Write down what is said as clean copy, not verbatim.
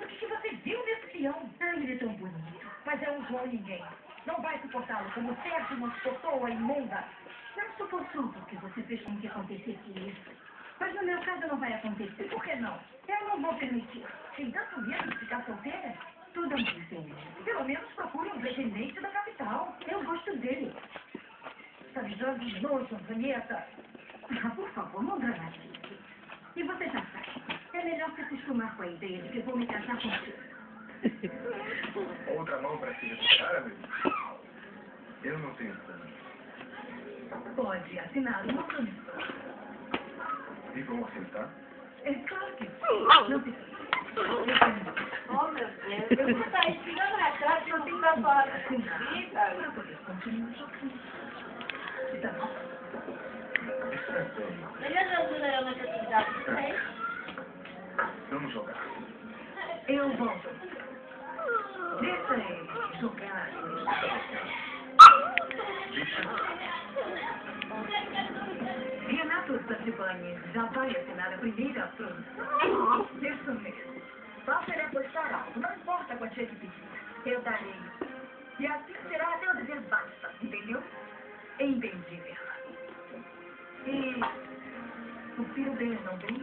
O que você viu nesse peão? Ah, ele é tão bonito, mas é um João ninguém. Não vai suportá-lo como o Sérgio não suportou a imunda. Não suportou porque você fez com que acontecesse isso. Mas no meu caso não vai acontecer. Por que não? Eu não vou permitir. Tem tanto medo de ficar solteira? Tudo é muito sério. Pelo menos procure um pretendente da capital. Eu gosto dele. Tá me dando nojo, Antonieta? Ah, por favor, não dramatize. E você já sabe. É melhor se acostumar com a ideia de que vou me casar com você. Outra mão para se repuxar, amigo? Eu não tenho plano. Pode assinar uma promessa. E vão aceitar? É claro que sim. Não precisa. Oh, meu Deus, eu vou estar ensinando a cara que eu tenho pra fora. Para poder continuar jogando. Tá bom? Isso é bem. Ele ajuda eu nessa atividade de vocês? Vamos jogar. Eu volto. Deixa ele jogar. Renato Santibani já vai assinar a primeira promessa. Isso mesmo. Faça ele apostar alto, não importa a quantia que pedir. Eu darei. E assim será até eu dizer basta, entendeu? Entendi, Verla. E o filho dele não vem?